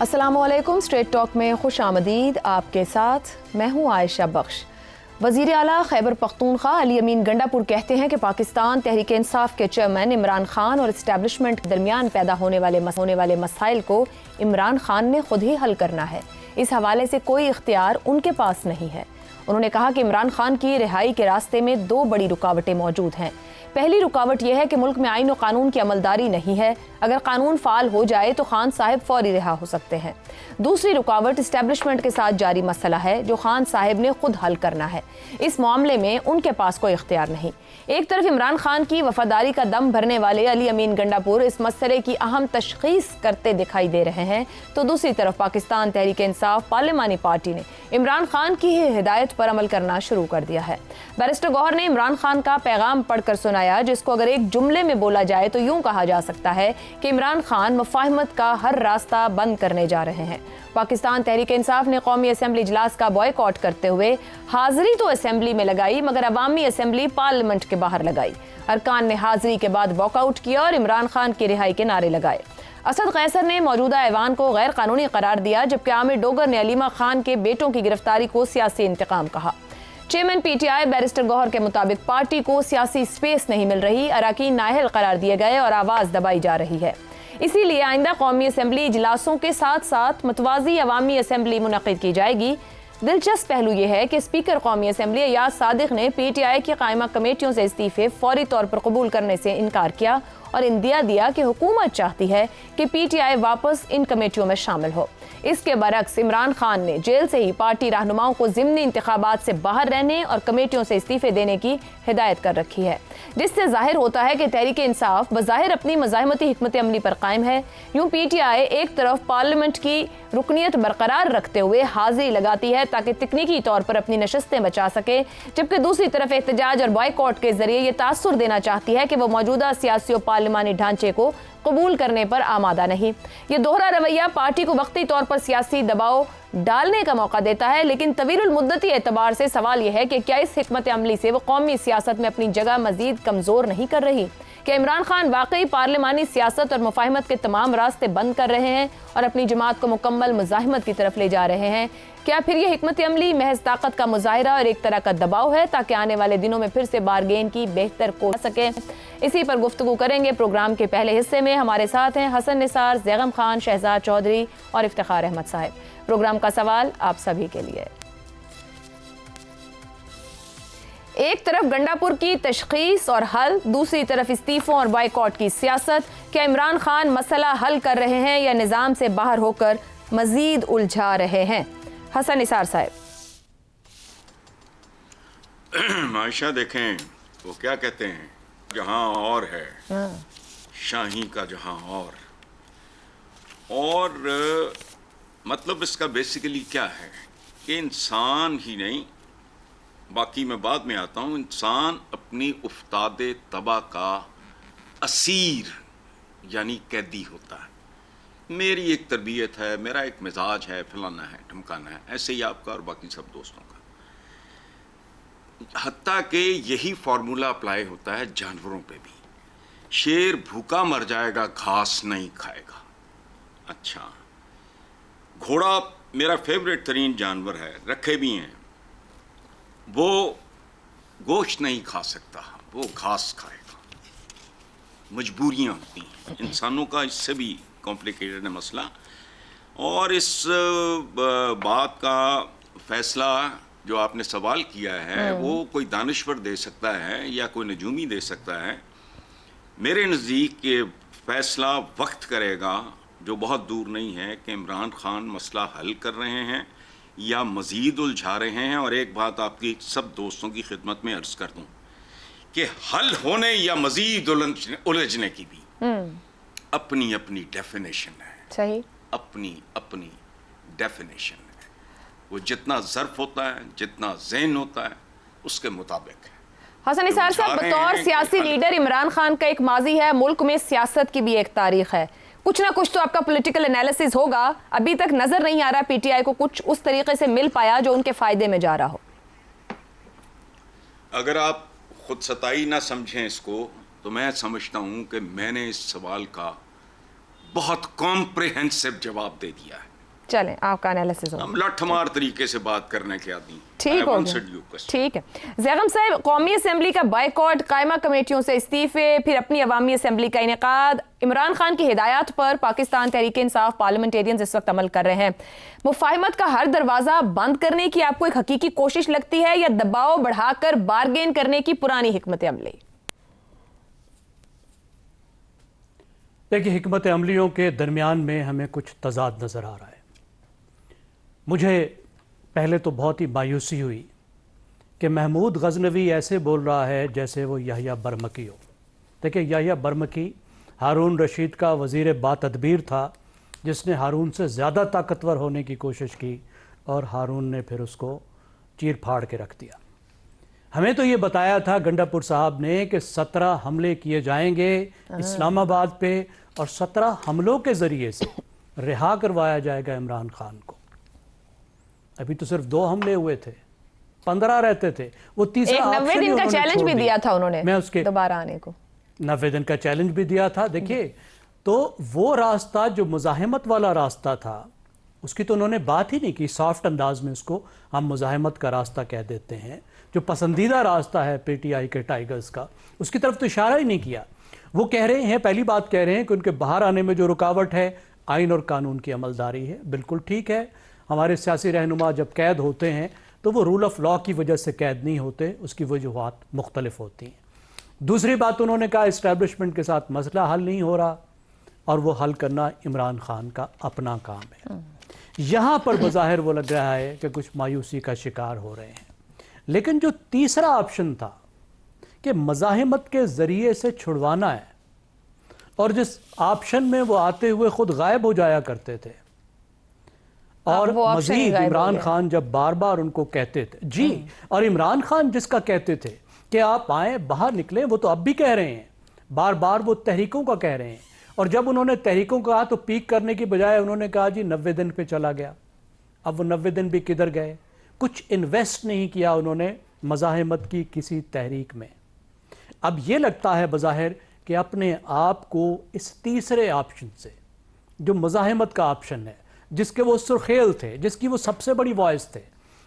अस्सलाम वालेकुम। Straight talk में खुश आमदीद। आपके साथ मैं हूँ आयशा बख्श। वज़ीर आला खैबर पख्तूनख्वा अली अमीन गंडापुर कहते हैं कि पाकिस्तान तहरीक इंसाफ के चेयरमैन इमरान खान और इस्टेब्लिशमेंट के दरमियान पैदा होने वाले मसाइल को इमरान खान ने खुद ही हल करना है। इस हवाले से कोई इख्तियार उनके पास नहीं है। उन्होंने कहा कि इमरान खान की रिहाई के रास्ते में दो बड़ी रुकावटें मौजूद हैं। पहली रुकावट यह है कि मुल्क में आईन और कानून की अमलदारी नहीं है। अगर कानून फाल हो जाए तो खान साहब फौरी रिहा हो सकते हैं। दूसरी रुकावट इस्टेब्लिशमेंट के साथ जारी मसला है जो खान साहब ने खुद हल करना है। इस मामले में उनके पास कोई इख्तियार नहीं। एक तरफ इमरान खान की वफादारी का दम भरने वाले अली अमीन गंडापुर इस मसले की अहम तशखीस करते दिखाई दे रहे हैं, तो दूसरी तरफ पाकिस्तान तहरीक इंसाफ पार्लिमानी पार्टी ने इमरान खान की हिदायत पर अमल करना शुरू कर दिया है। बैरिस्टर गौहर ने इमरान खान का पैगाम पढ़कर सुनाया, जिसको अगर एक जुमले में बोला जाए तो यूं कहा जा सकता है कि इमरान खान मुफाहमत का हर रास्ता बंद करने जा रहे हैं। पाकिस्तान तहरीक इंसाफ ने कौमी असम्बली इजलास का बॉयकॉट करते हुए हाजिरी तो असम्बली में लगाई मगर अवामी असम्बली पार्लियामेंट के बाहर लगाई। अरकान ने हाजिरी के बाद वॉकआउट किया और इमरान खान की रिहाई के नारे लगाए। असद कैसर ने मौजूदा ऐवान को गैर कानूनी करार दिया, जबकि आमिर डोगर ने अलीमा खान के बेटों की गिरफ्तारी को सियासी इंतकाम कहा। चेयरमैन पीटीआई बैरिस्टर गौहर के मुताबिक पार्टी को सियासी स्पेस नहीं मिल रही, अरकान नाअहल करार दिए गए और आवाज़ दबाई जा रही है। इसीलिए आइंदा कौमी असम्बली इजलासों के साथ साथ मतवाजी अवामी असम्बली मुनक़िद की जाएगी। दिलचस्प पहलू यह है कि स्पीकर कौमी असम्बली अयाज सादिक ने पीटीआई की कायमा कमेटियों से इस्तीफे फौरी तौर पर कबूल करने से इनकार किया और इंदिया दिया कि हुकूमत चाहती है कि पीटीआई वापस इन कमेटियों में शामिल हो। इसके बरक्स इमरान खान ने जेल से ही पार्टी रहनुमाओं को ज़िमनी इंतखाबात से बाहर रहने और कमेटियों से इस्तीफे देने की हिदायत कर रखी है, जिससे जाहिर होता है कि तहरीक इंसाफ बज़ाहिर अपनी मज़ाहमती हिकमत अमली पर कायम है। यूँ पीटीआई एक तरफ पार्लियामेंट की रुकनीत बरकरार रखते हुए हाजिरी लगाती है ताकि तकनीकी तौर पर अपनी नशस्तें बचा सके, जबकि दूसरी तरफ एहतजाज और बॉयकॉट के जरिए ये तासुर देना चाहती है कि वो मौजूदा सियासी और पार्लिमानी ढांचे को कबूल करने पर आमादा नहीं। ये दोहरा रवैया पार्टी को वक्ती तौर पर सियासी दबाव डालने का मौका देता है, लेकिन तवीरुल मुद्दती एतबार से सवाल यह है कि क्या इस हिकमत अमली से वो कौमी सियासत में अपनी जगह मजीद कमज़ोर नहीं कर रही? क्या इमरान खान वाकई पार्लिमानी सियासत और मुफाहमत के तमाम रास्ते बंद कर रहे हैं और अपनी जमात को मुकम्मल मुजाहिमत की तरफ ले जा रहे हैं? क्या फिर ये हिकमत अमली महज ताकत का मुजाहिरा और एक तरह का दबाव है ताकि आने वाले दिनों में फिर से बारगेन की बेहतर को सके? इसी पर गुफ्तगू करेंगे। प्रोग्राम के पहले हिस्से में हमारे साथ हैं हसन निसार, ज़ैगम खान, शहजाद चौधरी और इफ्तिखार अहमद साहब। प्रोग्राम का सवाल आप सभी के लिए। एक तरफ गंडापुर की तशखीस और हल, दूसरी तरफ इस्तीफों और बाइकॉट की सियासत। क्या इमरान खान मसला हल कर रहे हैं या निज़ाम से बाहर होकर मजीद उलझा रहे हैं? हसन निसार साहब। आयशा देखें, वो क्या कहते हैं, जहां और है शाही का जहां और मतलब इसका बेसिकली क्या है कि इंसान ही नहीं, बाकी मैं बाद में आता हूँ, इंसान अपनी उफ्तादे तबा का असीर यानी कैदी होता है। मेरी एक तरबियत है, मेरा एक मिजाज है, फलाना है, ढमकाना है, ऐसे ही आपका और बाकी सब दोस्तों का। हत्ता कि यही फार्मूला अप्लाई होता है जानवरों पे भी। शेर भूखा मर जाएगा, घास नहीं खाएगा। अच्छा, घोड़ा मेरा फेवरेट तरीन जानवर है, रखे भी हैं, वो गोश्त नहीं खा सकता, वो घास खाएगा। मजबूरियां होती हैं इंसानों का, इससे भी कॉम्प्लिकेटेड है मसला। और इस बात का फैसला जो आपने सवाल किया है वो कोई दानिश्वर दे सकता है या कोई नजूमी दे सकता है। मेरे नज़दीक ये फैसला वक्त करेगा, जो बहुत दूर नहीं है, कि इमरान खान मसला हल कर रहे हैं या मज़ीद उलझा रहे हैं। और एक बात आपकी सब दोस्तों की खिदमत में अर्ज़ कर दूं कि हल होने या मज़ीद उलझने की भी अपनी अपनी डेफिनेशन है। सही, अपनी अपनी डेफिनेशन है। वो जितना ज़र्फ होता है, जितना ज़हन होता है, उसके मुताबिक है। हसन निसार साहब, बतौर सियासी लीडर इमरान खान का एक माजी है, मुल्क में सियासत की भी एक तारीख है। कुछ ना कुछ तो आपका पॉलिटिकल एनालिसिस होगा। अभी तक नजर नहीं आ रहा पीटीआई को कुछ उस तरीके से मिल पाया जो उनके फायदे में जा रहा हो। अगर आप खुद सताई ना समझें इसको, तो मैं समझता हूं कि मैंने इस सवाल का बहुत कॉम्प्रिहेंसिव जवाब दे दिया है। चलें, आपका एनालिसिस हो। हम लठमार तरीके से बात करने के आदमी। ठीक हो गया, ठीक है। ज़ैगम साहब, कौमी असम्बली का बाइकआउट, कायमा कमेटियों से इस्तीफ़े, फिर अपनी अवामी असम्बली का इनेकाद, इमरान खान की हिदायत पर पाकिस्तान तहरीक इंसाफ पार्लियामेंटेरियंस इस वक्त अमल कर रहे हैं। मुफाहमत का हर दरवाज़ा बंद करने की आपको एक हकीकी कोशिश लगती है या दबाव बढ़ाकर बारगेन करने की पुरानी हिकमत अमली? देखिए, हिकमत अमलियों के दरमियान में हमें कुछ तजाद नज़र आ रहा है। मुझे पहले तो बहुत ही मायूसी हुई कि महमूद गजनवी ऐसे बोल रहा है जैसे वो याह्या बरमकी हो। देखिए, याह्या बरमकी हारून रशीद का वज़ीर बातदबीर था, जिसने हारून से ज़्यादा ताकतवर होने की कोशिश की और हारून ने फिर उसको चीर फाड़ के रख दिया। हमें तो ये बताया था गंडापुर साहब ने कि 17 हमले किए जाएंगे इस्लामाबाद पे और 17 हमलों के ज़रिए से रिहा करवाया जाएगा इमरान खान को। अभी तो सिर्फ 2 हमले हुए थे, 15 रहते थे। वो तीसरा 90 दिन का चैलेंज भी दिया था उन्होंने, मैं उसके दोबारा आने को 90 दिन का चैलेंज भी दिया था। देखिए, तो वो रास्ता जो मुजाहिमत वाला रास्ता था उसकी तो उन्होंने बात ही नहीं की। सॉफ्ट अंदाज में उसको हम मुजाहिमत का रास्ता कह देते हैं। जो पसंदीदा रास्ता है पीटीआई के टाइगर्स का, उसकी तरफ तो इशारा ही नहीं किया। वो कह रहे हैं, पहली बात कह रहे हैं कि उनके बाहर आने में जो रुकावट है आइन और कानून की अमलदारी है। बिल्कुल ठीक है, हमारे सियासी रहनुमा जब कैद होते हैं तो वो रूल ऑफ लॉ की वजह से कैद नहीं होते, उसकी वजूहात मुख्तलिफ होती हैं। दूसरी बात उन्होंने कहा, इस्टेब्लिशमेंट के साथ मसला हल नहीं हो रहा और वो हल करना इमरान खान का अपना काम है। यहाँ पर बज़ाहिर वो लग रहा है कि कुछ मायूसी का शिकार हो रहे हैं। लेकिन जो तीसरा ऑप्शन था कि मज़ाहिमत के ज़रिए से छुड़वाना है, और जिस ऑप्शन में वो आते हुए खुद गायब हो जाया करते थे, और मज़ीद इमरान खान जब बार बार उनको कहते थे जी, और इमरान खान जिसका कहते थे कि आप आए बाहर निकलें, वो तो अब भी कह रहे हैं, बार बार वो तहरीकों का कह रहे हैं। और जब उन्होंने तहरीकों का कहा तो पीक करने की बजाय उन्होंने कहा जी 90 दिन पे चला गया। अब वो 90 दिन भी किधर गए? कुछ इन्वेस्ट नहीं किया उन्होंने मज़ाहिमत की किसी तहरीक में। अब ये लगता है बज़ाहिर कि अपने आप को इस तीसरे ऑप्शन से, जो मज़ाहिमत का ऑप्शन है, जिसके वो सुर्खेल थे, जिसकी वो सबसे बड़ी वॉइस थे,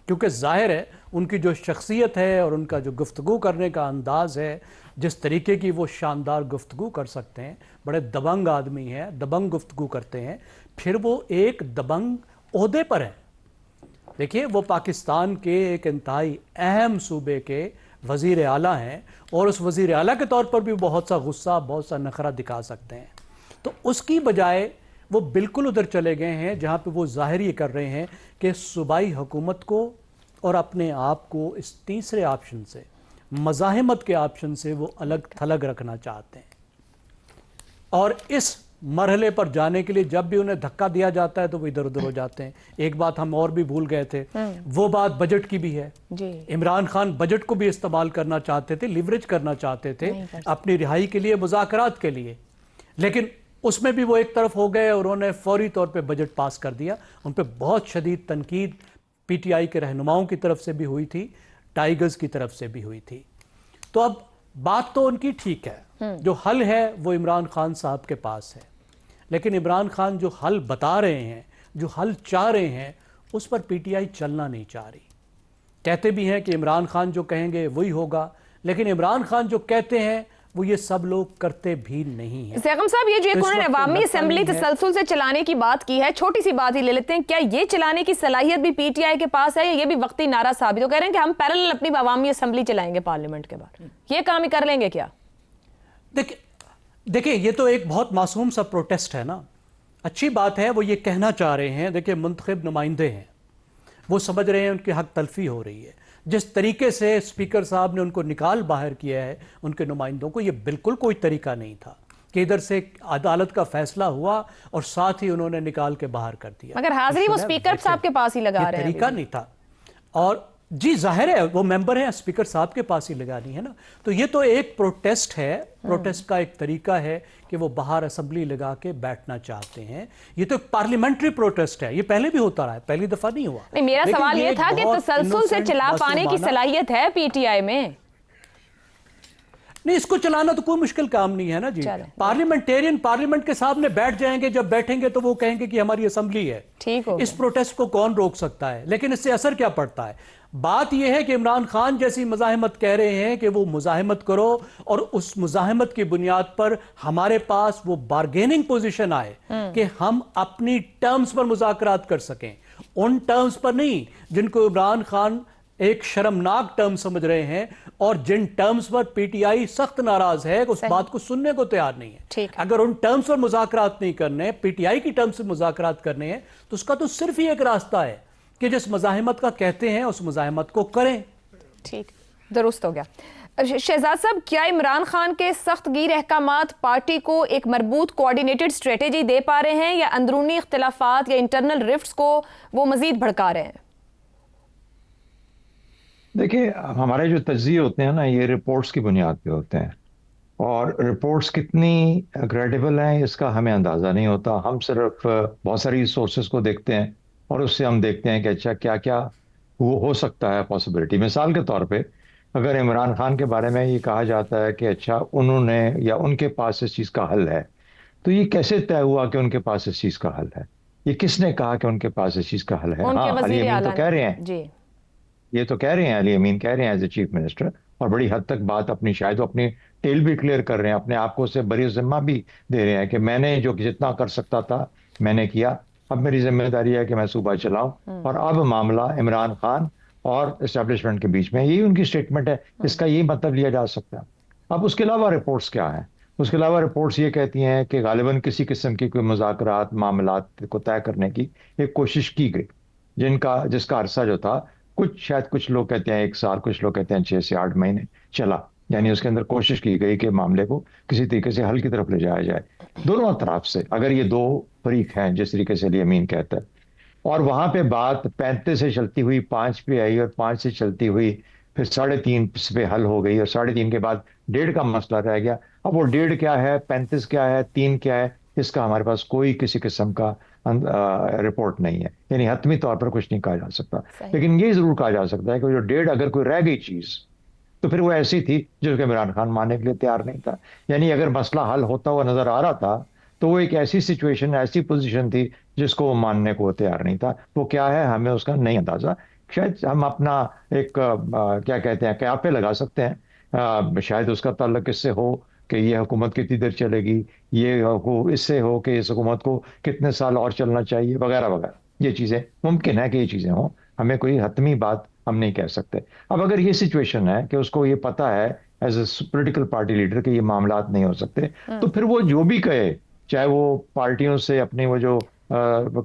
क्योंकि ज़ाहिर है उनकी जो शख्सियत है और उनका जो गुफ्तगू करने का अंदाज़ है, जिस तरीके की वो शानदार गुफ्तगू कर सकते हैं, बड़े दबंग आदमी हैं, दबंग गुफ्तगू करते हैं, फिर वो एक दबंग ओहदे पर है। देखिए, वो पाकिस्तान के एक इंतहाई अहम सूबे के वज़ीर आला हैं और उस वज़ीर आला के तौर पर भी बहुत सा गुस्सा, बहुत सा नखरा दिखा सकते हैं। तो उसकी बजाय वो बिल्कुल उधर चले गए हैं जहाँ पे वो ज़ाहिर ये कर रहे हैं कि सूबाई हुकूमत को और अपने आप को इस तीसरे ऑप्शन से, मज़ाहिमत के ऑप्शन से वो अलग थलग रखना चाहते हैं। और इस मरहले पर जाने के लिए जब भी उन्हें धक्का दिया जाता है तो वो इधर उधर हो जाते हैं। एक बात हम और भी भूल गए थे, वो बात बजट की भी है जी। इमरान खान बजट को भी इस्तेमाल करना चाहते थे, लिवरेज करना चाहते थे अपनी रिहाई के लिए, मुज़ाकरात के लिए, लेकिन उसमें भी वो एक तरफ हो गए और उन्होंने फौरी तौर पे बजट पास कर दिया। उन पे बहुत शदीद तनकीद पीटीआई के रहनुमाओं की तरफ से भी हुई थी, टाइगर्स की तरफ से भी हुई थी। तो अब बात तो उनकी ठीक है, जो हल है वो इमरान खान साहब के पास है, लेकिन इमरान खान जो हल बता रहे हैं, जो हल चाह रहे हैं, उस पर पीटीआई चलना नहीं चाह रही। कहते भी हैं कि इमरान खान जो कहेंगे वही होगा, लेकिन इमरान खान जो कहते हैं वो ये सब लोग करते भी नहीं हैं। ज़ैगम साहब, ये जो एक उन्होंने अवामी असेंबली तसलसल से चलाने की बात की है, छोटी सी बात ही ले लेते हैं, क्या ये चलाने की सलाहियत भी पीटीआई के पास है या ये भी वक्ती नारा साबित हो? कह रहे हैं कि हम पैरेलल अपनी अवामी असेंबली चलाएंगे पार्लियामेंट के बाद, ये काम ही कर लेंगे क्या? देखिए, ये तो एक बहुत मासूम सा प्रोटेस्ट है ना। अच्छी बात है, वो ये कहना चाह रहे हैं, देखिए मुंतखब नुमाइंदे हैं, वो समझ रहे हैं उनकी हक तलफी हो रही है। जिस तरीके से स्पीकर साहब ने उनको निकाल बाहर किया है उनके नुमाइंदों को, ये बिल्कुल कोई तरीका नहीं था कि इधर से अदालत का फैसला हुआ और साथ ही उन्होंने निकाल के बाहर कर दिया। मगर हाजिरी वो स्पीकर साहब के पास ही लगा रहे हैं, तरीका नहीं था। और जी जाहिर है वो मेंबर हैं, स्पीकर साहब के पास ही लगानी है ना। तो ये तो एक प्रोटेस्ट है, प्रोटेस्ट का एक तरीका है कि वो बाहर असेंबली लगा के बैठना चाहते हैं। ये तो पार्लियामेंट्री प्रोटेस्ट है, ये पहले भी होता रहा है, पहली दफा नहीं हुआ। नहीं, मेरा सवाल ये था कि तसलसल से चला पाने की सलाहियत है पीटीआई में? نہیں اس کو چلانا تو کوئی مشکل کام نہیں ہے نا جی. پارلیمنٹیرین پارلیمنٹ کے سامنے بیٹھ جائیں گے, جب بیٹھیں گے تو وہ کہیں گے کہ ہماری اسمبلی ہے. ٹھیک ہو اس پروٹیسٹ کو کون روک سکتا ہے؟ لیکن اس سے اثر کیا پڑتا ہے؟ بات یہ ہے کہ عمران خان جیسی مزاحمت کہہ رہے ہیں کہ وہ مزاحمت کرو, اور اس مزاحمت کی بنیاد پر ہمارے پاس وہ بارگیننگ پوزیشن آئے کہ ہم اپنی ٹرمز پر مذاکرات کر سکیں, ان ٹرمز پر نہیں جن کو عمران خان ایک شرمناک ٹرم سمجھ رہے ہیں, اور جن terms per P T I سخت ناراض ہے, اس بات کو سننے کو تیار نہیں ہے. اگر ان ٹرمز پر مذاکرات نہیں کرنے, پی ٹی آئی کی ٹرمز سے مذاکرات کرنے ہیں, تو اس کا تو صرف ہی ایک راستہ ہے کہ جس مزاحمت کا کہتے ہیں اس مزاحمت کو کریں. ٹھیک, درست ہو گیا. شہزاد صاحب, کیا عمران خان کے سخت گیر احکامات پارٹی کو ایک مربوط کوآرڈینیٹڈ اسٹریٹجی دے پا رہے ہیں, یا اندرونی اختلافات یا انٹرنل رفٹس کو وہ مزید بھڑکا رہے ہیں؟ دیکھیں, ہمارے جو تجزیے ہوتے ہیں نا, یہ رپورٹس کی بنیاد پہ ہوتے ہیں, اور رپورٹس کتنی کریڈیبل ہیں اس کا ہمیں اندازہ نہیں ہوتا. ہم صرف بہت ساری سورسز کو دیکھتے ہیں, اور اس سے ہم دیکھتے ہیں کہ اچھا کیا کیا ہو سکتا ہے پاسبلٹی. مثال کے طور پہ اگر عمران خان کے بارے میں یہ کہا جاتا ہے کہ اچھا انہوں نے یا ان کے پاس اس چیز کا حل ہے, تو یہ کیسے طے ہوا کہ ان کے پاس اس چیز کا حل ہے؟ یہ کس نے کہا کہ ان کے پاس اس چیز کا حل ہے؟ ہاں, علی امین تو کہہ رہے ہیں, جی یہ تو کہہ رہے ہیں, علی امین کہہ رہے ہیں ایز اے چیف منسٹر, اور بڑی حد تک بات اپنی شاید وہ اپنی ٹیل بھی کلیئر کر رہے ہیں, اپنے آپ کو سے بری ذمہ بھی دے رہے ہیں کہ میں نے جو جتنا کر سکتا تھا میں نے کیا, اب میری ذمہ داری ہے کہ میں صوبہ چلاؤں, اور اب معاملہ عمران خان اور اسٹیبلشمنٹ کے بیچ میں. یہی ان کی سٹیٹمنٹ ہے, اس کا یہی مطلب لیا جا سکتا ہے. اب اس کے علاوہ رپورٹس کیا ہیں؟ اس کے علاوہ رپورٹس یہ کہتی ہیں کہ غالباً کسی قسم کی کوئی مذاکرات معاملات کو طے کرنے کی ایک کوشش کی گئی, جس کا عرصہ جو تھا شاید کچھ لوگ کہتے ہیں 1 سال, کچھ لوگ کہتے ہیں 6 سے 8 مہینے چلا. یعنی اس کے اندر کوشش کی گئی کہ معاملے کو کسی طریقے سے حل کی طرف لے جایا جائے دونوں طرف سے, اگر یہ دو فریق ہیں جس طریقے سے علی امین کہتا ہے. اور وہاں پہ بات 35 سے چلتی ہوئی 5 پہ آئی, اور 5 سے چلتی ہوئی پھر 3.5 پہ حل ہو گئی, اور 3.5 کے بعد 1.5 کا مسئلہ رہ گیا. اب وہ 1.5 کیا ہے, 35 کیا ہے, 3 کیا ہے, اس کا ہمارے پاس کوئی کسی قسم کا رپورٹ نہیں ہے. یعنی حتمی طور پر کچھ نہیں کہا جا سکتا, لیکن یہ ضرور کہا جا سکتا ہے کہ جو 1.5 اگر کوئی رہ گئی چیز تو پھر وہ ایسی تھی جس کو عمران خان ماننے کے لیے تیار نہیں تھا. یعنی اگر مسئلہ حل ہوتا ہوا نظر آ رہا تھا تو وہ ایک ایسی سچویشن, ایسی پوزیشن تھی جس کو وہ ماننے کو تیار نہیں تھا. وہ کیا ہے ہمیں اس کا نہیں اندازہ. شاید ہم اپنا ایک کیا کہتے ہیں قیافے لگا سکتے ہیں, شاید اس کا تعلق اس سے ہو کہ یہ حکومت کتنی دیر چلے گی, یہ اس سے ہو کہ اس حکومت کو کتنے سال اور چلنا چاہیے, وغیرہ وغیرہ. یہ چیزیں ممکن ہے کہ یہ چیزیں ہوں, ہمیں کوئی حتمی بات ہم نہیں کہہ سکتے. اب اگر یہ سچویشن ہے کہ اس کو یہ پتا ہے as a political party leader کہ یہ معاملات نہیں ہو سکتے, تو پھر وہ جو بھی کہے, چاہے وہ پارٹیوں سے اپنی وہ جو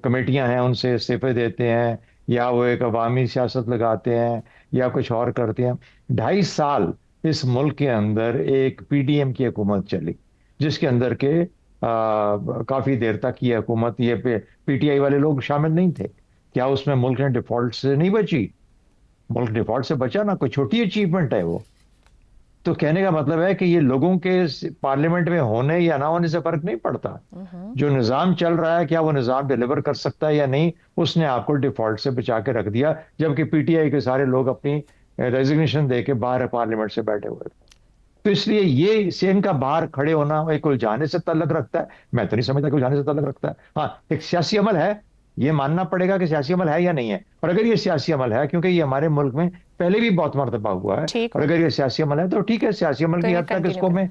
کمیٹیاں ہیں ان سے استعفے دیتے ہیں, یا وہ ایک عوامی سیاست لگاتے ہیں, یا کچھ اور کرتے ہیں. 2.5 سال اس ملک کے اندر ایک پی ڈی ایم کی حکومت چلی, جس کے اندر کے کافی دیر تک یہ حکومت, یہ پی ٹی آئی والے لوگ شامل نہیں تھے. کیا اس میں ملک نے ڈیفالٹ سے نہیں بچی؟ ملک ڈیفالٹ سے بچا نا, کوئی چھوٹی اچیومنٹ ہے وہ. تو کہنے کا مطلب ہے کہ یہ لوگوں کے پارلیمنٹ میں ہونے یا نہ ہونے سے فرق نہیں پڑتا. جو نظام چل رہا ہے, کیا وہ نظام ڈیلیور کر سکتا ہے یا نہیں, اس نے آپ کو ڈیفالٹ سے بچا کے رکھ دیا, جبکہ پی ٹی آئی کے سارے لوگ اپنی ریزگنیشن دے کے باہر پارلیمنٹ سے بیٹھے ہوئے تھے. تو اس لیے یہ ان کا باہر کھڑے ہونا ایک الجھانے سے تعلق رکھتا ہے. میں تو نہیں سمجھتا کہ الجھانے سے تعلق رکھتا ہے. ہاں, ایک سیاسی عمل ہے, یہ ماننا پڑے گا کہ سیاسی عمل ہے یا نہیں ہے. اور اگر یہ سیاسی عمل ہے, کیونکہ یہ ہمارے ملک میں پہلے بھی بہت مرتبہ ہوا ہے, اور اگر یہ سیاسی عمل ہے تو ٹھیک ہے, سیاسی عمل کی حد تک اس کو میں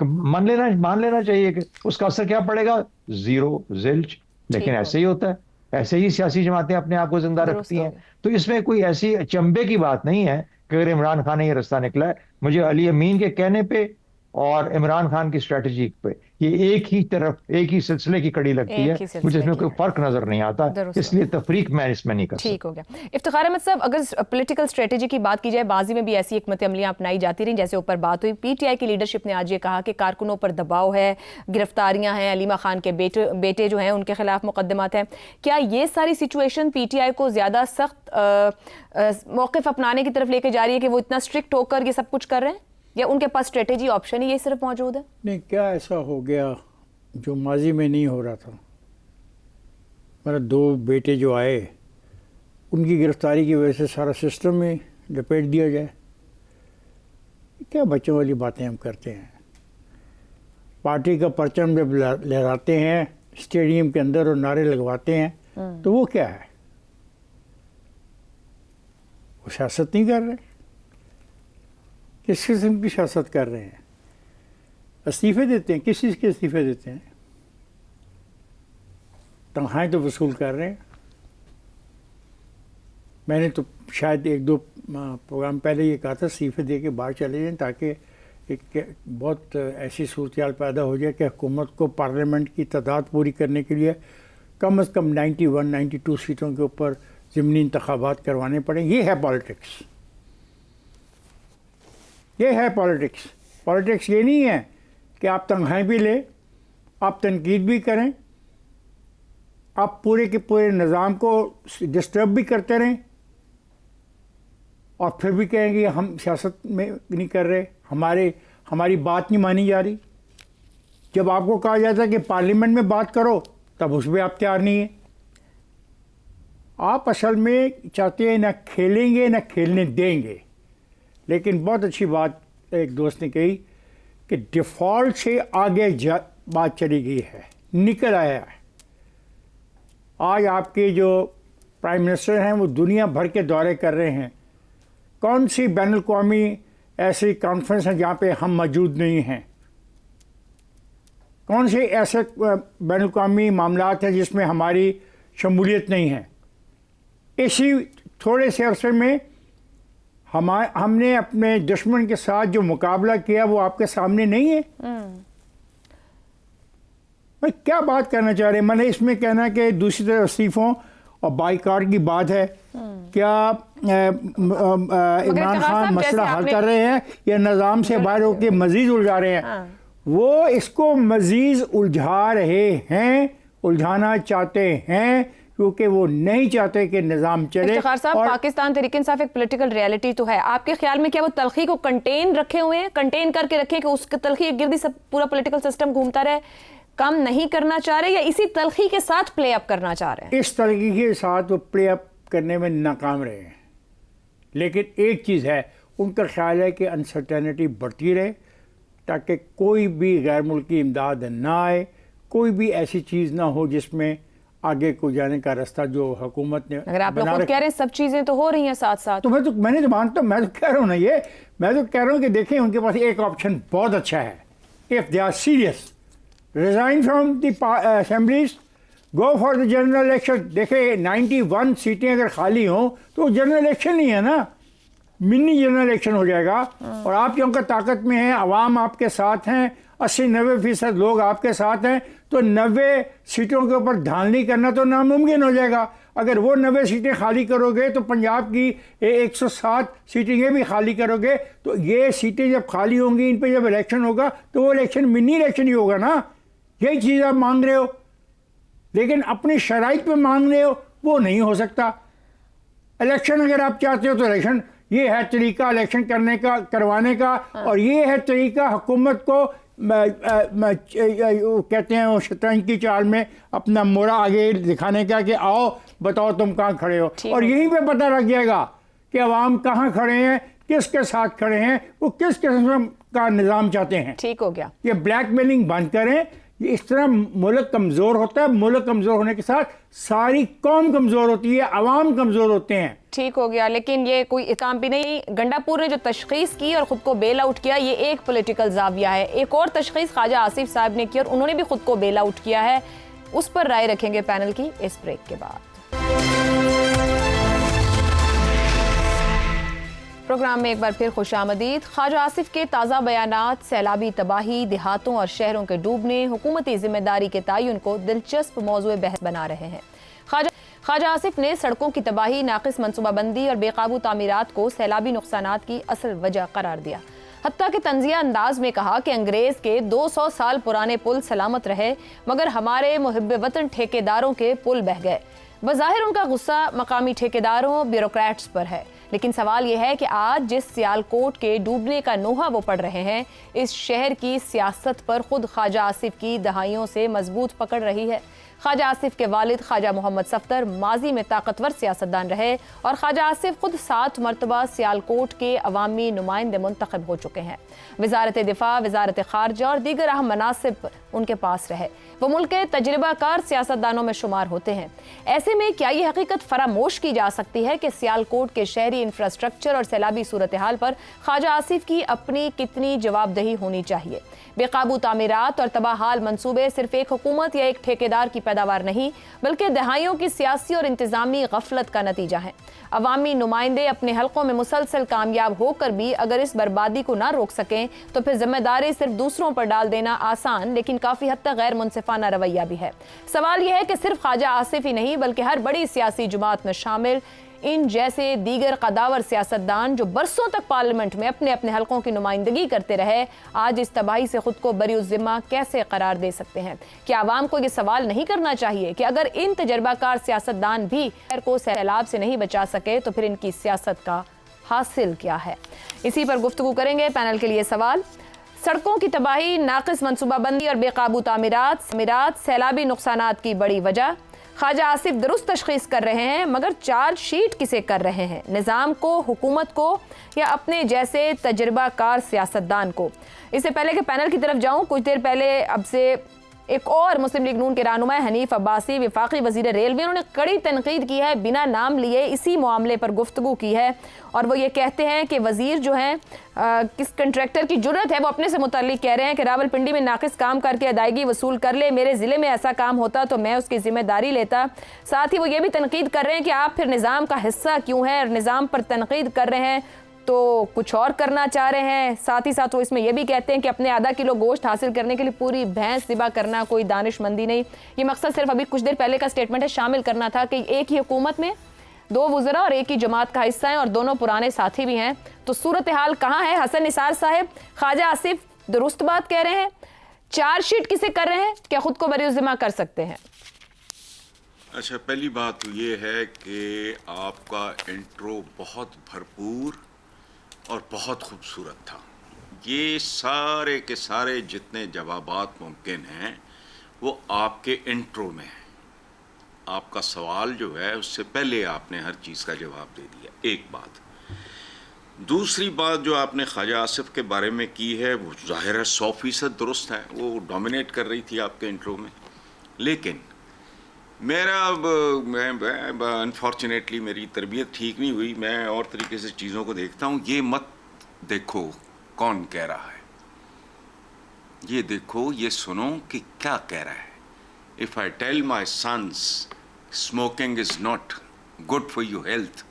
مان لینا چاہیے کہ اس کا اثر کیا پڑے گا, زیرو, زلچ. لیکن ایسے ہی ہوتا ہے, ایسے ہی سیاسی جماعتیں اپنے آپ کو زندہ رکھتی ہیں. تو اس میں کوئی ایسی چمبے کی بات نہیں ہے کہ اگر عمران خان نے یہ رستہ نکلا ہے. مجھے علی امین کے کہنے پہ اور عمران خان کی اسٹریٹجی پہ یہ ایک ہی طرف, ایک ہی سلسلے کی کڑی لگتی ہے. مجھے اس میں کوئی فرق نظر نہیں آتا, اس لیے تفریق میں اس میں نہیں کر سکتا. ٹھیک ہو گیا. افتخار احمد صاحب, اگر پولیٹیکل اسٹریٹجی کی بات کی جائے, ماضی میں بھی ایسی حکمت عملیاں اپنائی جاتی رہیں, جیسے اوپر بات ہوئی. پی ٹی آئی کی لیڈرشپ نے آج یہ کہا کہ کارکنوں پر دباؤ ہے, گرفتاریاں ہیں, علیمہ خان کے بیٹے جو ہیں ان کے خلاف مقدمات ہیں. کیا یہ ساری سچویشن پی ٹی آئی کو زیادہ سخت موقف اپنانے کی طرف لے کے جا رہی ہے کہ وہ اتنا اسٹرکٹ ہو کر یہ سب کچھ کر رہے ہیں, یا ان کے پاس اسٹریٹجی آپشن ہی یہ صرف موجود ہے؟ نہیں, کیا ایسا ہو گیا جو ماضی میں نہیں ہو رہا تھا. میرے 2 بیٹے جو آئے, ان کی گرفتاری کی وجہ سے سارا سسٹم میں لپیٹ دیا جائے. क्या बच्चों वाली बातें हम करते हैं? पार्टी का परचम जब लहराते हैं स्टेडियम के अंदर और नारे लगवाते हैं तो वो क्या है? वो सियासत नहीं कर रहे। किस किस्म की सियासत कर रहे हैं? इस्तीफे देते हैं। किस चीज़ के इस्तीफे देते हैं? तनख्वाहें तो वसूल कर रहे हैं। मैंने तो शायद 1-2 प्रोग्राम पहले ये कहा था इस्तीफे दे के बाहर चले जाएं ताकि एक बहुत ऐसी सूरत पैदा हो जाए कि हुकूमत को पार्लियामेंट की तादाद पूरी करने के लिए कम से कम 91-92 सीटों के ऊपर ज़िमनी इंतखाबात करवाने पड़े। ये है पॉलिटिक्स। ये है पॉलिटिक्स। पॉलिटिक्स ये नहीं है कि आप तनख्वाहें भी लें, आप तनकीद भी करें, आप पूरे के पूरे निज़ाम को डिस्टर्ब भी करते रहें और फिर भी कहेंगे हम सियासत में नहीं कर रहे, हमारी बात नहीं मानी जा रही। जब आपको कहा जाता है कि पार्लियामेंट में बात करो तब उस पर आप तैयार नहीं है। आप असल में चाहते हैं ना खेलेंगे ना खेलने देंगे। लेकिन बहुत अच्छी बात एक दोस्त ने कही कि डिफ़ॉल्ट से आगे बात चली गई है, निकल आया है। आज आपके जो प्राइम मिनिस्टर हैं वो दुनिया भर के दौरे कर रहे हैं। कौन सी बैनुल-अक़वामी ऐसी कॉन्फ्रेंस है जहाँ पे हम मौजूद नहीं हैं? कौन से ऐसे बैनुल-अक़वामी मामलात हैं जिसमें हमारी शमूलियत नहीं है? इसी थोड़े से अरसे में हमने अपने दुश्मन के साथ जो मुकाबला किया वो आपके सामने नहीं है। मैं क्या बात करना चाह रहे हैं? मैंने इसमें कहना कि दूसरी तरफ इस्तीफों और बाइकाट की बात है। क्या इमरान खान मसला हल कर रहे हैं या निज़ाम से बाहर होकर मजीद उलझा रहे हैं? वो इसको मजीद उलझा रहे हैं, उलझाना चाहते हैं क्योंकि वो नहीं चाहते कि निज़ाम चले। इफ्तिखार साहब, पाकिस्तान तहरीक-ए-इंसाफ एक पॉलिटिकल रियलिटी तो है। आपके ख्याल में क्या वो तलखी को कंटेन रखे हुए हैं, कंटेन करके रखें कि उसके तलखी के गिर्द ही सब पूरा पॉलिटिकल सिस्टम घूमता रहे? कम नहीं करना चाह रहे या इसी तलखी के साथ प्ले अप करना चाह रहे हैं? इस तलखी के साथ वो प्ले अप करने में नाकाम रहे हैं। लेकिन एक चीज़ है, उनका ख्याल है कि अनसर्टेनिटी बढ़ती रहे ताकि कोई भी गैर मुल्की इमदाद ना आए, कोई भी ऐसी चीज़ ना हो जिसमें आगे को जाने का रास्ता जो हुकूमत ने। अगर आप लोग खुद कह रहे हैं सब चीज़ें तो हो रही हैं साथ साथ, तो मैंने तो मानता हूँ, मैं तो कह रहा हूँ ना, ये मैं तो कह रहा हूँ कि देखें उनके पास एक ऑप्शन बहुत अच्छा है। If they are serious, resign from the assemblies, go for the general election. देखे 91 सीटें अगर खाली हों तो जनरल इलेक्शन ही है ना, मिनी जनरल इलेक्शन हो जाएगा। और आप क्योंकि ताकत में हैं, आवाम आपके साथ हैं, 80-90% लोग आपके साथ हैं, तो 90 सीटों के ऊपर धांधली करना तो नामुमकिन हो जाएगा। अगर वो 90 सीटें खाली करोगे तो पंजाब की 107 सीटें ये भी खाली करोगे, तो ये सीटें जब खाली होंगी, इन पे जब इलेक्शन होगा तो वो इलेक्शन मिनी इलेक्शन ही होगा ना। यही चीज़ आप मांग रहे हो, लेकिन अपनी शराइत पे मांग रहे हो, वो नहीं हो सकता। इलेक्शन अगर आप चाहते हो तो इलेक्शन, ये है तरीका इलेक्शन करने का, करवाने का, और ये है तरीका हुकूमत को कहते हैं वो शतरंज की चाल में अपना मोड़ा आगे दिखाने का कि आओ बताओ तुम कहाँ खड़े हो। और यहीं पे पता लग जाएगा कि अवाम कहाँ खड़े हैं, किसके साथ खड़े हैं, वो किस किस्म का निज़ाम चाहते हैं। ठीक हो गया। ये ब्लैकमेलिंग बंद करें। ये इस तरह मुल्क कमज़ोर होता है। मुल्क कमज़ोर होने के साथ सारी कौम कमज़ोर होती है, अवाम कमज़ोर होते हैं। ठीक हो गया, लेकिन ये कोई इल्ज़ाम भी नहीं। गंडापुर ने जो तशख़ीस की और ख़ुद को बेल आउट किया, ये एक पॉलिटिकल जाविया है। एक और तशख़ीस ख्वाजा आसिफ साहब ने की और उन्होंने भी ख़ुद को बेल आउट किया है। उस पर राय रखेंगे पैनल की इस ब्रेक के बाद। प्रोग्राम में एक बार फिर खुशामदीद। ख्वाजा आसिफ के ताज़ा बयानात सैलाबी तबाही, देहातों और शहरों के डूबने, हुकूमती जिम्मेदारी के तयन को दिलचस्प मौज़ूए बहस बना रहे हैं। ख्वाजा आसिफ ने सड़कों की तबाही, नाक़िस मनसूबाबंदी और बेकाबू तामीरात को सैलाबी नुकसानात की असल वजह करार दिया। हत्ता के तंज़िया अंदाज में कहा कि अंग्रेज़ के 200 साल पुराने पुल सलामत रहे, मगर हमारे मुहिब्ब वतन ठेकेदारों के पुल बह गए। बज़ाहिर उनका गुस्सा मकामी ठेकेदारों, ब्यूरोक्रेट्स पर है, लेकिन सवाल यह है कि आज जिस सियालकोट के डूबने का नोहा वो पढ़ रहे हैं, इस शहर की सियासत पर खुद ख्वाजा आसिफ की दहाइयों से मजबूत पकड़ रही है। خواجہ آصف کے والد خواجہ محمد صفدر ماضی میں طاقتور سیاستدان رہے اور خواجہ آصف خود 7 مرتبہ سیالکوٹ کے عوامی نمائندے منتخب ہو چکے ہیں۔ وزارت دفاع، وزارت خارجہ اور دیگر اہم مناصب ان کے پاس رہے۔ وہ ملک کے تجربہ کار سیاستدانوں میں شمار ہوتے ہیں۔ ایسے میں کیا یہ حقیقت فراموش کی جا سکتی ہے کہ سیالکوٹ کے شہری انفراسٹرکچر اور سیلابی صورتحال پر خواجہ آصف کی اپنی کتنی جواب دہی ہونی چاہیے؟ بے قابو تعمیرات اور تباہ حال منصوبے صرف ایک حکومت یا ایک ٹھیکیدار کی پیداوار نہیں بلکہ دہائیوں کی سیاسی اور انتظامی غفلت کا نتیجہ ہے۔ عوامی نمائندے اپنے حلقوں میں مسلسل کامیاب ہو کر بھی اگر اس بربادی کو نہ روک سکیں تو پھر ذمہ داری صرف دوسروں پر ڈال دینا آسان لیکن کافی حد تک غیر منصفانہ رویہ بھی ہے۔ سوال یہ ہے کہ صرف خواجہ آصف ہی نہیں بلکہ ہر بڑی سیاسی جماعت میں شامل ان جیسے دیگر قداور سیاستدان جو برسوں تک پارلیمنٹ میں اپنے اپنے حلقوں کی نمائندگی کرتے رہے آج اس تباہی سے خود کو بری الذمہ کیسے قرار دے سکتے ہیں؟ کیا عوام کو یہ سوال نہیں کرنا چاہیے کہ اگر ان تجربہ کار سیاستدان بھی خیر کو سیلاب سے نہیں بچا سکے تو پھر ان کی سیاست کا حاصل کیا ہے؟ اسی پر گفتگو کریں گے۔ پینل کے لیے سوال: سڑکوں کی تباہی، ناقص منصوبہ بندی اور بے قابو تعمیرات سیلابی نقصانات کی بڑی وجہ۔ خواجہ آصف درست تشخیص کر رہے ہیں مگر چارج شیٹ کسے کر رہے ہیں؟ نظام کو، حکومت کو یا اپنے جیسے تجربہ کار سیاستدان کو؟ اس سے پہلے کہ پینل کی طرف جاؤں، کچھ دیر پہلے اب سے ایک اور مسلم لیگ نون کے رہنما حنیف عباسی وفاقی وزیر ریلوے، انہوں نے کڑی تنقید کی ہے، بنا نام لیے اسی معاملے پر گفتگو کی ہے اور وہ یہ کہتے ہیں کہ وزیر جو ہیں کس کنٹریکٹر کی جرت ہے، وہ اپنے سے متعلق کہہ رہے ہیں کہ راولپنڈی میں ناقص کام کر کے ادائیگی وصول کر لے، میرے ضلع میں ایسا کام ہوتا تو میں اس کی ذمہ داری لیتا۔ ساتھ ہی وہ یہ بھی تنقید کر رہے ہیں کہ آپ پھر نظام کا حصہ کیوں ہیں اور نظام پر تنقید کر رہے ہیں تو کچھ اور کرنا چاہ رہے ہیں۔ ساتھ ہی ساتھ وہ اس میں یہ بھی کہتے ہیں کہ اپنے آدھا کلو گوشت حاصل کرنے کے لیے پوری بھینس ذبح کرنا کوئی دانش مندی نہیں۔ یہ مقصد صرف ابھی کچھ دیر پہلے کا سٹیٹمنٹ ہے، شامل کرنا تھا کہ ایک ہی حکومت میں 2 وزراء اور ایک ہی جماعت کا حصہ ہیں اور دونوں پرانے ساتھی بھی ہیں۔ تو صورتحال کہاں ہے؟ حسن نثار صاحب، خواجہ آصف درست بات کہہ رہے ہیں، چارج شیٹ کسے کر رہے ہیں؟ کیا خود کو بری الذمہ کر سکتے ہیں؟ اچھا، پہلی بات تو یہ ہے کہ آپ کا انٹرو بہت بھرپور اور بہت خوبصورت تھا۔ یہ سارے کے سارے جتنے جوابات ممکن ہیں وہ آپ کے انٹرو میں ہیں۔ آپ کا سوال جو ہے اس سے پہلے آپ نے ہر چیز کا جواب دے دیا، ایک بات۔ دوسری بات جو آپ نے خواجہ آصف کے بارے میں کی ہے وہ ظاہر ہے 100% درست ہے، وہ ڈومینیٹ کر رہی تھی آپ کے انٹرو میں۔ لیکن میرا انفارچونیٹلی میری تربیت ٹھیک نہیں ہوئی، میں اور طریقے سے چیزوں کو دیکھتا ہوں۔ یہ مت دیکھو کون کہہ رہا ہے، یہ دیکھو، یہ سنو کہ کیا کہہ رہا ہے۔ If I tell my sons smoking is not good for your health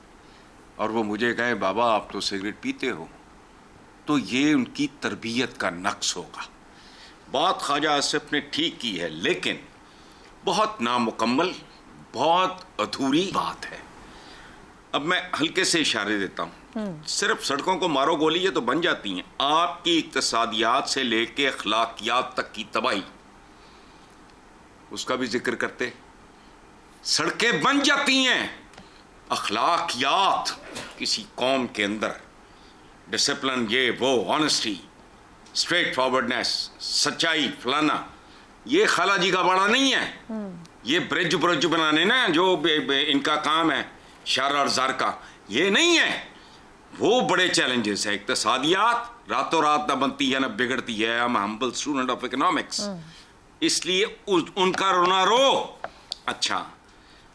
اور وہ مجھے کہے بابا آپ تو سگریٹ پیتے ہو، تو یہ ان کی تربیت کا نقص ہوگا۔ بات خواجہ آصف نے ٹھیک کی ہے لیکن بہت نامکمل، بہت ادھوری بات ہے۔ اب میں ہلکے سے اشارے دیتا ہوں۔ صرف سڑکوں کو مارو گولی یہ تو بن جاتی ہیں، آپ کی اقتصادیات سے لے کے اخلاقیات تک کی تباہی اس کا بھی ذکر کرتے۔ سڑکیں بن جاتی ہیں، اخلاقیات کسی قوم کے اندر، ڈسپلن، یہ وہ، آنیسٹی، اسٹریٹ فارورڈنیس، سچائی، فلانا، یہ خالہ جی کا بڑا نہیں ہے۔ یہ برج بنانے نا جو ان کا کام ہے، شر اور زر کا، یہ نہیں ہے۔ وہ بڑے چیلنجز ہیں۔ اقتصادیات راتوں رات نہ بنتی ہے نہ بگڑتی ہے۔ I'm humble student of economics، اس لیے ان کا رونا رو۔ اچھا،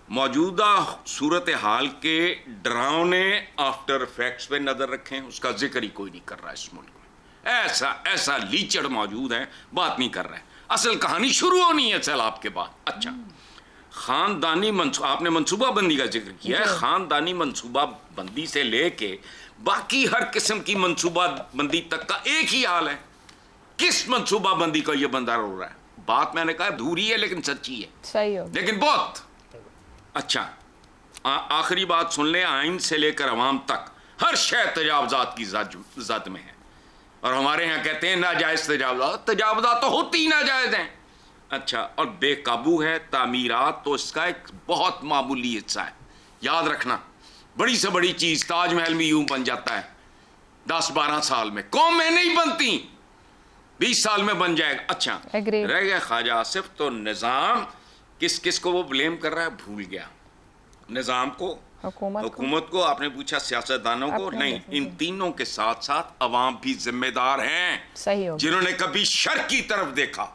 موجودہ صورتحال کے ڈراؤنے آفٹر افیکٹس پہ نظر رکھیں، اس کا ذکر ہی کوئی نہیں کر رہا اس ملک میں۔ ایسا لیچڑ موجود ہے، بات نہیں کر رہے۔ اصل کہانی شروع ہونی ہے سیلاب کے بعد۔ اچھا، خاندانی آپ نے منصوبہ بندی کا ذکر کیا ہے۔ خاندانی منصوبہ بندی سے لے کے باقی ہر قسم کی منصوبہ بندی تک کا ایک ہی حال ہے۔ کس منصوبہ بندی کا یہ بندہ رو رہا ہے؟ بات میں نے کہا دھوری ہے لیکن سچی ہے، صحیح ہو لیکن بہت اچھا۔ آخری بات سن لیں، آئین سے لے کر عوام تک ہر شے تجاوزات کی زد میں ہے، اور ہمارے ہاں کہتے ہیں ناجائز تجاوزات تو ہوتی ہی ناجائز ہیں۔ اچھا، اور بے قابو ہے تعمیرات، تو اس کا ایک بہت معمولی حصہ ہے۔ یاد رکھنا، بڑی سے بڑی چیز تاج محل میں یوں بن جاتا ہے 10-12 سال میں، قوم میں نہیں بنتی، 20 سال میں بن جائے گا۔ اچھا، رہ گیا خواجہ آصف، تو نظام किस किस को वो ब्लेम कर रहा है भूल गया, निजाम को, हुकूमत को, आपने पूछा सियासतदानों को, नहीं, इन तीनों के साथ साथ अवाम भी जिम्मेदार हैं, सही हो, जिन्होंने कभी शर की तरफ देखा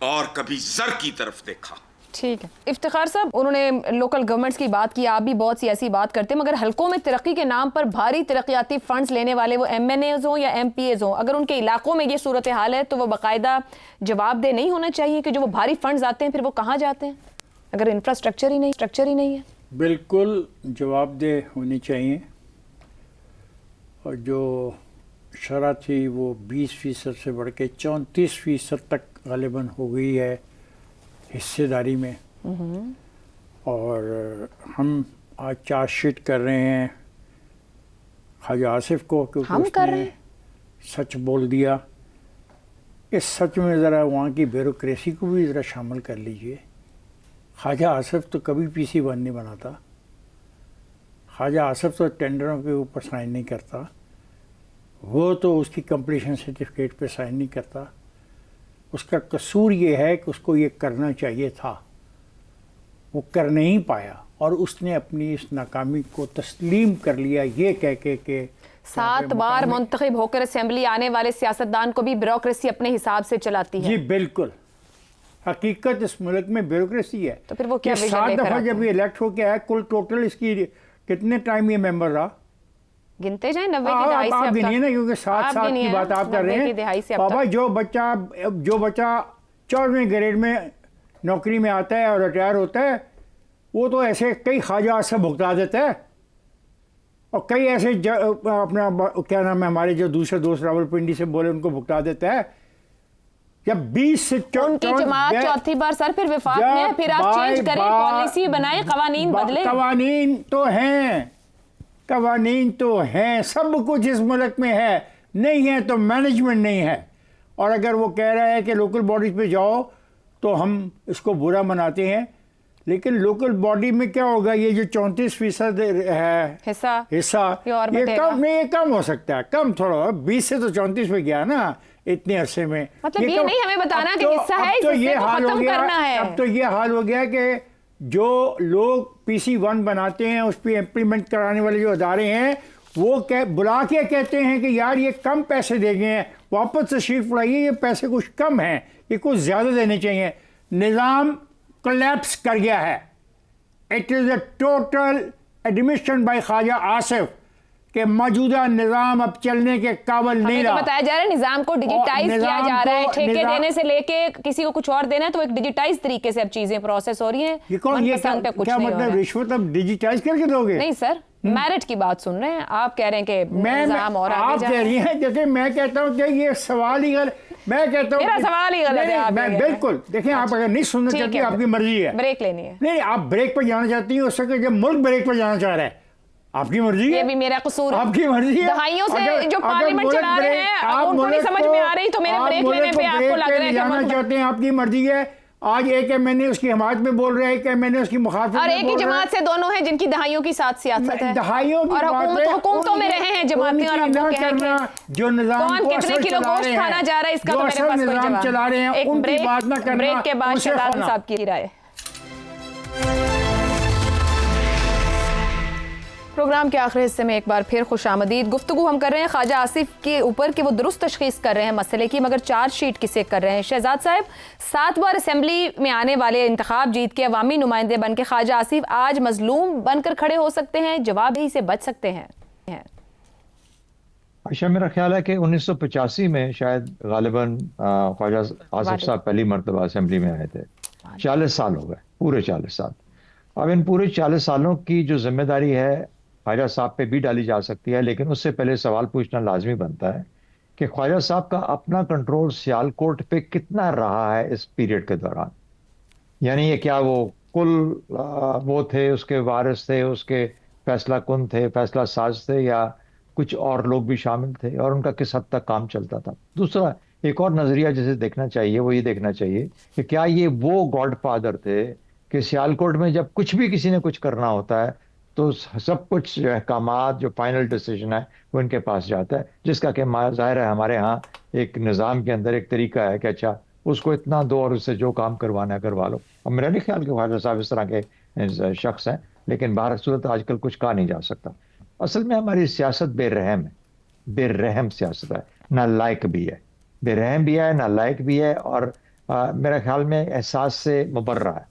और कभी जर की तरफ देखा। ठीक है इफ्तिखार साहब, उन्होंने लोकल गवर्नमेंट्स की बात की, आप भी बहुत सी ऐसी बात करते हैं, मगर हलकों में तरक्की के नाम पर भारी तरक्याती फंड्स लेने वाले वो MNAs हों या MPAs हों, अगर उनके इलाकों में ये सूरत हाल है तो वो बाकायदा जवाबदेह नहीं होना चाहिए कि जो वो भारी फंड्स आते हैं फिर वो कहाँ जाते हैं अगर इंफ्रास्ट्रक्चर ही नहीं है? बिल्कुल जवाबदेह होनी चाहिए, और जो शरह थी वो 20% से बढ़ के 34% तक गालिबन हो गई है हिस्सेदारी में। और हम आज चार्जशीट कर रहे हैं ख्वाजा आसिफ को, क्योंकि हम कर रहे उसने हैं? सच बोल दिया। इस सच में ज़रा वहाँ की ब्यूरोक्रेसी को भी ज़रा शामिल कर लीजिए। ख्वाजा आसिफ तो कभी PC1 नहीं बनाता, ख्वाजा आसिफ तो टेंडरों के ऊपर साइन नहीं करता, वो तो उसकी कंप्लीशन सर्टिफिकेट पे साइन नहीं करता। उसका कसूर ये है कि उसको ये करना चाहिए था, वो कर नहीं पाया, और उसने अपनी इस नाकामी को तस्लीम कर लिया ये कह के कि 7 बार मुंतखब होकर असेंबली आने वाले सियासतदान को भी ब्यूरोक्रेसी अपने हिसाब से चलाती है। जी बिल्कुल, हकीकत इस मुल्क में ब्यूरोक्रेसी है। तो फिर वो क्या विजन 7 लेकर दफ़ा आते जब ये इलेक्ट हो गया है, कुल टोटल इसकी कितने टाइम ये मेंबर रहा? गिनते जाएं 90 की दहाई से आप अब गिनिए तक। ना, क्योंकि 7 की बात आप कर रहे 90 की दहाई से हैं। अब बाबा तक। जो बच्चा 4वें ग्रेड में नौकरी में आता है और रिटायर होता है, वो तो ऐसे कई ख्वाजा से भुगता देता है, और कई ऐसे अपना क्या नाम है हमारे जो दूसरे दोस्त रावलपिंडी से बोले उनको भुगता देता है। जब 20 से उनकी जमात चौथी बार सर फिर विफाक में है, फिर आप चेंज करें, पॉलिसी बनाएं, कवानीन बदलें। कवानीन तो हैं, सब कुछ इस मुल्क में है, नहीं है तो मैनेजमेंट नहीं है। और अगर वो कह रहा है कि लोकल बॉडीज पे जाओ तो हम इसको बुरा मनाते हैं, लेकिन लोकल बॉडी में क्या होगा, ये जो 34% है हिस्सा ये कम हो सकता है, कम थोड़ा 20 से तो 34 पे गया ना इतने अरसे में। मतलब ये नहीं हमें बताना कि हिस्सा है, तो इस ये हिस्से को हाल हो खत्म गया, करना है। अब तो ये हाल हो गया कि जो लोग PC1 बनाते हैं, उस पर इम्प्लीमेंट कराने वाले जो अदारे हैं, वो बुला के कहते हैं कि यार ये कम पैसे दे गए हैं, वापस तशरीफ लाइए, ये पैसे कुछ कम हैं, ये कुछ ज़्यादा देने चाहिए। निज़ाम कोलैप्स कर गया है। It is a total admission by Khawaja Asif के मौजूदा निज़ाम अब चलने के काबिल नहीं रहा। तो बताया जा रहा है निज़ाम को डिजिटाइज किया जा रहा है, ठेके देने से लेके किसी को कुछ और देना है तो एक डिजिटाइज तरीके से अब चीजें प्रोसेस हो रही हैं। ये क्या मतलब रिश्वत अब डिजिटाइज करके दोगे? नहीं सर, मेरिट की बात सुन रहे हैं आप, कह रहे हैं कि निज़ाम और आप कह रही हैं, जैसे मैं कहता हूँ कि ये सवाल ही गलत, मैं कहता हूँ मेरा सवाल ही गलत है। मैं बिल्कुल, देखें आप अगर नहीं सुनना चाहती आपकी मर्जी है, ब्रेक लेनी है, नहीं आप ब्रेक पर जाना चाहती हैं, उससे जब मुल्क ब्रेक पर जाना चाह रहा है आपकी मर्जी है, ये भी मेरा कसूर है, आपकी मर्जी है। दहाइयों से जो पार्लियामेंट चला रहे हैं अब उनको नहीं समझ में आ रही, तो मेरे ब्रेक लेने पे आपको लग रहा है कि जाना चाहते हैं, आपकी मर्जी है। आज एक MNA उसकी हिमायत में बोल रहा है, एक MNA उसकी मुखालिफत में बोल रहा है, और एक ही जमात से दोनों हैं जिनकी दहाइयों की साथ सियासत है, दहाइयों की और हुकूमतों में रहे हैं जमातें, और अब वो कहें जो निजाम कौन कितने किलो गोश्त खाना जा रहा है इसका तो मेरे पास कोई जवाब चला रहे हैं, एक उनकी बात ना करना। ब्रेक के बाद शहजाद साहब की राय। प्रोग्राम के आखिरी हिस्से में एक बार फिर खुशामदीद। गुफ्तगू हम कर रहे हैं ख्वाजा आसिफ के ऊपर कि वो दुरुस्त तशखीस कर रहे हैं मसले की, मगर चार्जशीट किसे कर रहे हैं। शहजाद साहब, 7 बार असेंबली में आने वाले इंतखाब जीत के अवामी नुमाइंदे बन के ख्वाजा आसिफ आज मजलूम बनकर खड़े हो सकते हैं, जवाबदेही से बच सकते हैं? अच्छा, मेरा ख्याल है कि 1985 में शायद गालिबन ख्वाजा आसिफ साहब पहली मरतबा असेंबली में आए थे। 40 साल हो गए, पूरे 40 साल। अब इन पूरे 40 सालों की जो जिम्मेदारी है ख्वाजा साहब पे भी डाली जा सकती है, लेकिन उससे पहले सवाल पूछना लाजमी बनता है कि ख्वाजा साहब का अपना कंट्रोल सियालकोट पे कितना रहा है इस पीरियड के दौरान। यानी ये क्या वो कुल वो थे, उसके वारिस थे, उसके फैसला कुन थे, फैसला साज थे, या कुछ और लोग भी शामिल थे, और उनका किस हद तक काम चलता था। दूसरा एक और नज़रिया जिसे देखना चाहिए वो ये देखना चाहिए कि क्या ये वो गॉड फादर थे कि सियालकोट में जब कुछ भी किसी ने कुछ करना होता है तो सब कुछ जो अहकामात, जो फाइनल डिसीजन है वो इनके पास जाता है, जिसका कि ज़ाहिर है हमारे यहाँ एक निज़ाम के अंदर एक तरीका है कि अच्छा اس کو اتنا دو اور اس سے جو کام کروانا ہے کروا لو. اور میرا نہیں خیال کہ خواجہ صاحب اس طرح کے شخص ہیں, لیکن بہر صورت آج کل کچھ کہا نہیں جا سکتا. اصل میں ہماری سیاست بے رحم ہے, بے رحم سیاست ہے, نہ لائق بھی ہے, بے رحم بھی ہے, نہ لائق بھی ہے, اور میرا خیال میں احساس سے مبرہ ہے.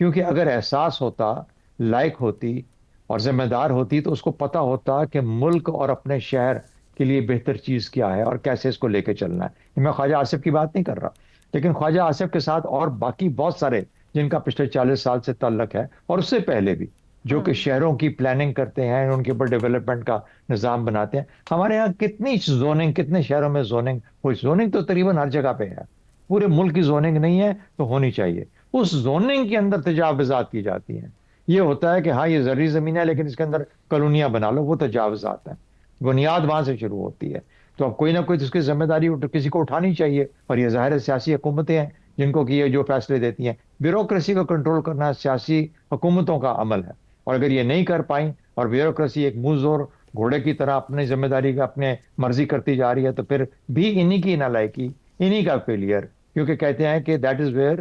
کیونکہ اگر احساس ہوتا, لائق ہوتی اور ذمہ دار ہوتی, تو اس کو پتہ ہوتا کہ ملک اور اپنے شہر کے لیے بہتر چیز کیا ہے اور کیسے اس کو لے کے چلنا ہے. میں خواجہ آصف کی بات نہیں کر رہا, لیکن خواجہ آصف کے ساتھ اور باقی بہت سارے جن کا پچھلے 40 سال سے تعلق ہے, اور اس سے پہلے بھی, جو کہ شہروں کی پلاننگ کرتے ہیں, ان کے اوپر ڈیولپمنٹ کا نظام بناتے ہیں. ہمارے یہاں کتنی زوننگ, کتنے شہروں میں زوننگ ہوئی, زوننگ تو تقریباً ہر جگہ پہ ہے, پورے ملک کی زوننگ نہیں ہے تو ہونی چاہیے. اس زوننگ کے اندر تجاوزات کی جاتی ہیں. یہ ہوتا ہے کہ ہاں یہ زرعی زمین ہے لیکن اس کے اندر کالونیاں بنا لو, وہ تجاوزات ہیں. بنیاد وہاں سے شروع ہوتی ہے. تو اب کوئی نہ کوئی اس کی ذمہ داری کسی کو اٹھانی چاہیے, اور یہ ظاہر سیاسی حکومتیں ہیں جن کو کہ یہ جو فیصلے دیتی ہیں. بیوروکریسی کو کنٹرول کرنا سیاسی حکومتوں کا عمل ہے, اور اگر یہ نہیں کر پائیں اور بیوروکریسی ایک منہ زور گھوڑے کی طرح اپنی ذمہ داری کا اپنے مرضی کرتی جا رہی ہے, تو پھر بھی انہی کی نالائکی, انہی کا فیلئر. کیونکہ کہتے ہیں کہ دیٹ از ویئر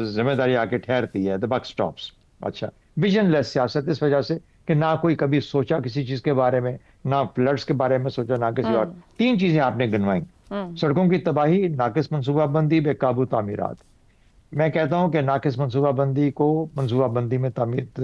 ذمہ داری آ کے ٹھہرتی ہے, دا بک سٹاپس. اچھا, ویژن لیس سیاست اس وجہ سے کہ نہ کوئی کبھی سوچا کسی چیز کے بارے میں, نہ فلڈس کے بارے میں سوچا, نہ کسی اور. 3 چیزیں آپ نے گنوائیں, سڑکوں کی تباہی, ناقص منصوبہ بندی, بے قابو تعمیرات. میں کہتا ہوں کہ ناقص منصوبہ بندی کو منصوبہ بندی میں تعمیر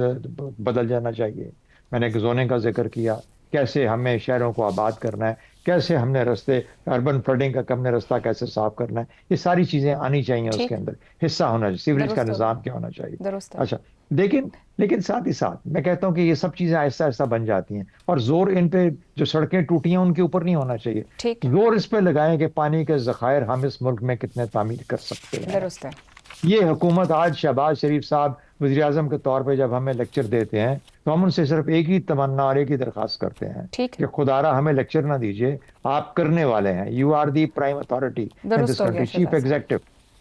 بدل جانا چاہیے. میں نے ایک زوننگ کا ذکر کیا, کیسے ہمیں شہروں کو آباد کرنا ہے, کیسے ہم نے رستے, اربن فلڈنگ کا ہم نے رستہ کیسے صاف کرنا ہے, یہ ساری چیزیں آنی چاہیے, اس کے اندر حصہ ہونا چاہیے, سیوریج کا نظام کیا ہونا چاہیے. اچھا, لیکن ساتھ ہی ساتھ میں کہتا ہوں کہ یہ سب چیزیں آہستہ آہستہ بن جاتی ہیں, اور زور ان پہ جو سڑکیں ٹوٹی ہیں ان کے اوپر نہیں ہونا چاہیے. زور اس پہ لگائیں کہ پانی کے ذخائر ہم اس ملک میں کتنے تعمیر کر سکتے ہیں. یہ حکومت آج شہباز شریف صاحب وزیر اعظم کے طور پہ جب ہمیں لیکچر دیتے ہیں تو ہم ان سے صرف ایک ہی تمنا اور ایک ہی درخواست کرتے ہیں کہ خدا را ہمیں لیکچر نہ دیجیے, آپ کرنے والے ہیں. You are the prime authority in this country, chief executive.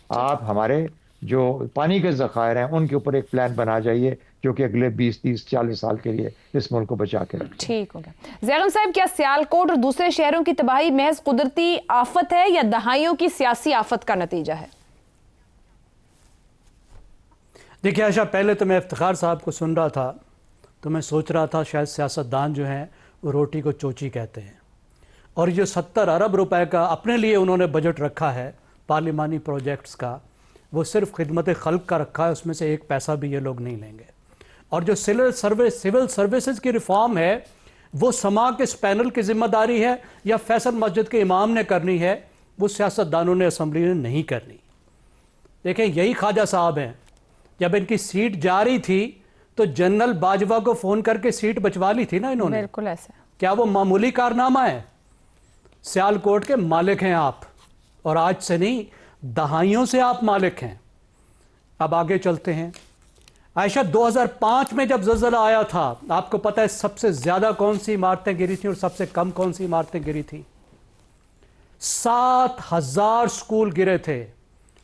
آپ ہمارے جو پانی کے ذخائر ہیں ان کے اوپر ایک پلان بنا جائیے جو کہ اگلے 20, 30, 40 سال کے لیے اس ملک کو بچا کے رکھے. ٹھیک ہو گیا. زیغم صاحب, کیا سیالکوٹ اور دوسرے شہروں کی تباہی محض قدرتی آفت ہے یا دہائیوں کی سیاسی آفت کا نتیجہ ہے؟ دیکھیے عائشہ, پہلے تو میں افتخار صاحب کو سن رہا تھا تو میں سوچ رہا تھا شاید سیاستدان جو ہیں وہ روٹی کو چوچی کہتے ہیں, اور جو 70 ارب روپے کا اپنے لیے انہوں نے بجٹ رکھا ہے پارلیمانی پروجیکٹس کا, وہ صرف خدمت خلق کا رکھا ہے, اس میں سے 1 پیسہ بھی یہ لوگ نہیں لیں گے. اور جو سول سروسز کی ریفارم ہے وہ سما کے پینل کی ذمہ داری ہے یا فیصل مسجد کے امام نے کرنی ہے, وہ سیاستدانوں نے اسمبلی نے نہیں کرنی. دیکھیں یہی خواجہ صاحب ہیں, جب ان کی سیٹ جا رہی تھی تو جنرل باجوہ کو فون کر کے سیٹ بچوا لی تھی نا انہوں نے. بالکل ایسا. کیا وہ معمولی کارنامہ ہے؟ سیالکوٹ کے مالک ہیں آپ, اور آج سے نہیں دہائیوں سے آپ مالک ہیں. اب آگے چلتے ہیں. عائشہ, 2005 میں جب زلزلہ آیا تھا, آپ کو پتہ ہے سب سے زیادہ کون سی عمارتیں گری تھیں اور سب سے کم کون سی عمارتیں گری تھیں؟ 7,000 سکول گرے تھے,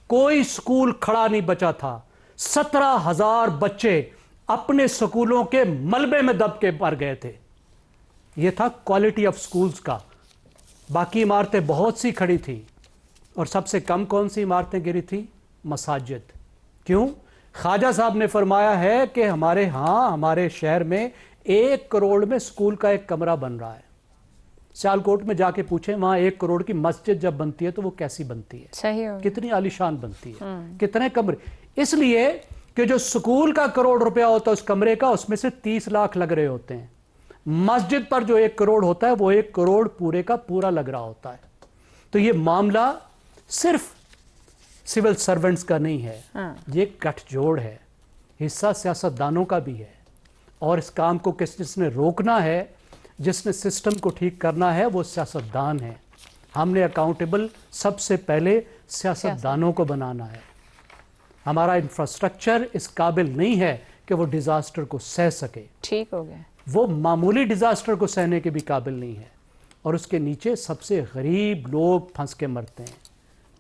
کوئی سکول کھڑا نہیں بچا تھا. 17,000 بچے اپنے سکولوں کے ملبے میں دب کے مر گئے تھے. یہ تھا کوالٹی آف سکولز کا. باقی عمارتیں بہت سی کھڑی تھی, اور سب سے کم کون سی عمارتیں گری تھی؟ مساجد. کیوں؟ خواجہ صاحب نے فرمایا ہے کہ ہمارے شہر میں 1 کروڑ میں سکول کا 1 کمرہ بن رہا ہے. سیالکوٹ میں جا کے پوچھیں, وہاں 1 کروڑ کی مسجد جب بنتی ہے تو وہ کیسی بنتی ہے, صحیح ہو, کتنی عالیشان بنتی ہے, کتنے کمرے. اس لیے کہ جو سکول کا 1 کروڑ روپیہ ہوتا ہے اس کمرے کا, اس میں سے 30 لاکھ لگ رہے ہوتے ہیں. مسجد پر جو 1 کروڑ ہوتا ہے وہ 1 کروڑ پورے کا پورا لگ رہا ہوتا ہے. تو یہ معاملہ صرف سول سرونٹس کا نہیں ہے, یہ گٹھ جوڑ ہے, حصہ سیاستدانوں کا بھی ہے. اور اس کام کو جس نے روکنا ہے, جس نے سسٹم کو ٹھیک کرنا ہے, وہ سیاستدان ہے. ہم نے اکاؤنٹیبل سب سے پہلے سیاستدانوں کو بنانا ہے. ہمارا انفراسٹرکچر اس قابل نہیں ہے کہ وہ ڈیزاسٹر کو سہ سکے. ٹھیک ہو گیا. وہ معمولی ڈیزاسٹر کو سہنے کے بھی قابل نہیں ہے, اور اس کے نیچے سب سے غریب لوگ پھنس کے مرتے ہیں,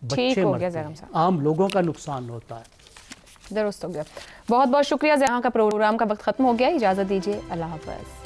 بچے مرتے ہیں, عام لوگوں کا نقصان ہوتا ہے. درست ہو گیا. بہت بہت شکریہ. یہاں کا پروگرام کا وقت ختم ہو گیا, اجازت دیجیے, اللہ حافظ.